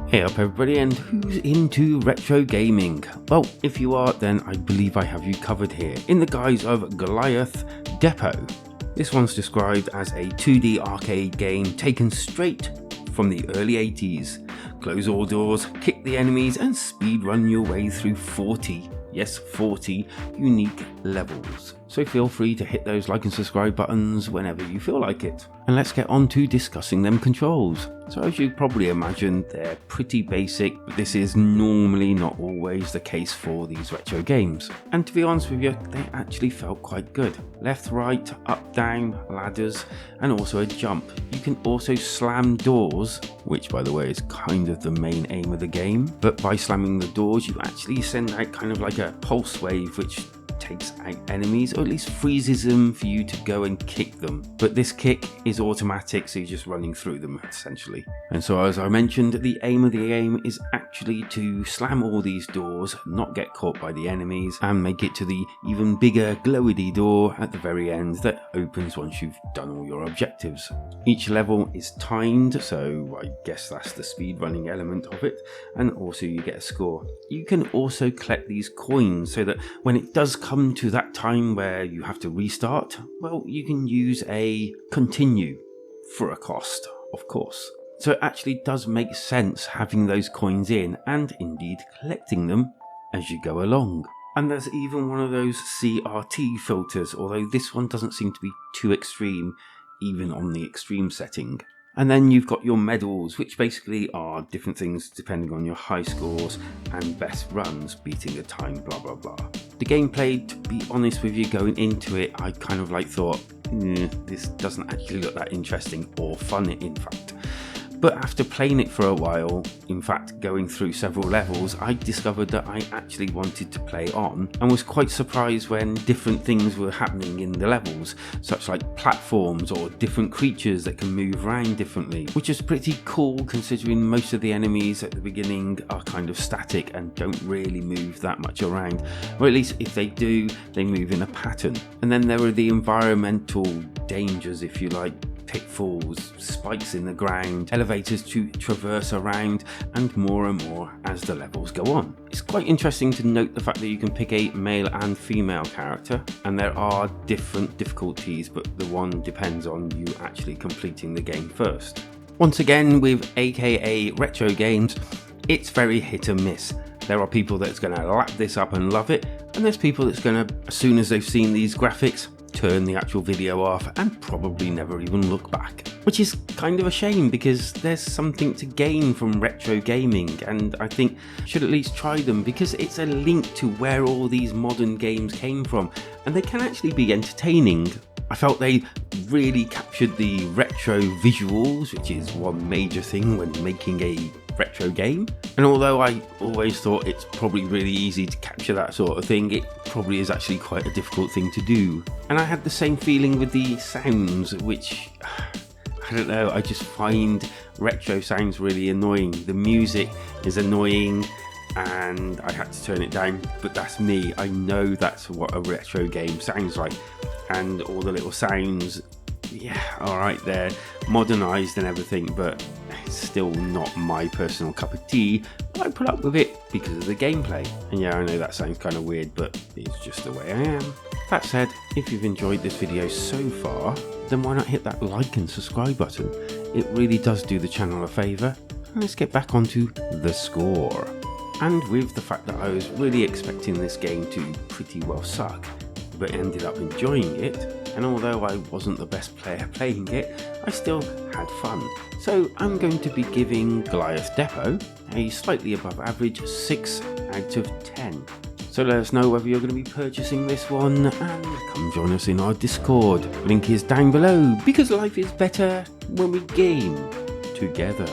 Hey up everybody, and who's into retro gaming? Well, if you are, then I believe I have you covered here in the guise of Goliath Depot. This one's described as a 2D arcade game taken straight from the early 80s. Close all doors, kick the enemies, and speedrun your way through 40 unique levels. So feel free to hit those like and subscribe buttons whenever you feel like it. And let's get on to discussing them controls. So as you probably imagine, they're pretty basic, but this is normally not always the case for these retro games. And to be honest with you, they actually felt quite good. Left, right, up, down, ladders, and also a jump. You can also slam doors, which by the way is kind of the main aim of the game. But by slamming the doors, you actually send out kind of like a pulse wave, which takes out enemies, or at least freezes them for you to go and kick them. But this kick is automatic, so you're just running through them essentially. And so as I mentioned, the aim of the game is actually to slam all these doors, not get caught by the enemies, and make it to the even bigger glowy door at the very end that opens once you've done all your objectives. Each level is timed, so I guess that's the speed running element of it, and also you get a score. You can also collect these coins so that when it does come to that time where you have to restart, well, you can use a continue for a cost, of course. So it actually does make sense having those coins in and indeed collecting them as you go along. And there's even one of those CRT filters, although this one doesn't seem to be too extreme, even on the extreme setting. And then you've got your medals, which basically are different things depending on your high scores and best runs, beating the time, blah blah blah. The gameplay, to be honest with you, going into it, I kind of thought, this doesn't actually look that interesting or fun in fact. But after playing it for a while, in fact going through several levels, I discovered that I actually wanted to play on, and was quite surprised when different things were happening in the levels, such like platforms or different creatures that can move around differently, which is pretty cool considering most of the enemies at the beginning are kind of static and don't really move that much around, or at least if they do, they move in a pattern. And then there are the environmental dangers, if you like, pitfalls, spikes in the ground, elevators to traverse around, and more as the levels go on. It's quite interesting to note the fact that you can pick a male and female character, and there are different difficulties, but the one depends on you actually completing the game first. Once again, with AKA retro games, it's very hit and miss. There are people that's going to lap this up and love it, and there's people that's going to, as soon as they've seen these graphics, turn the actual video off and probably never even look back. Which is kind of a shame, because there's something to gain from retro gaming, and I think should at least try them, because it's a link to where all these modern games came from, and they can actually be entertaining. I felt they really captured the retro visuals, which is one major thing when making a retro game. And although I always thought it's probably really easy to capture that sort of thing, it probably is actually quite a difficult thing to do. And I had the same feeling with the sounds, which, I don't know, I just find retro sounds really annoying. The music is annoying and I had to turn it down, but that's me. I know that's what a retro game sounds like, and all the little sounds, yeah, alright, they're modernised and everything, but it's still not my personal cup of tea. But I put up with it because of the gameplay. And yeah, I know that sounds kind of weird, but it's just the way I am. That said, if you've enjoyed this video so far, then why not hit that like and subscribe button? It really does do the channel a favour. And let's get back onto the score. And with the fact that I was really expecting this game to pretty well suck, but ended up enjoying it, and although I wasn't the best player playing it, I still had fun. So I'm going to be giving Goliath Depot a slightly above average 6 out of 10. So let us know whether you're going to be purchasing this one, and come join us in our Discord. Link is down below, because life is better when we game together.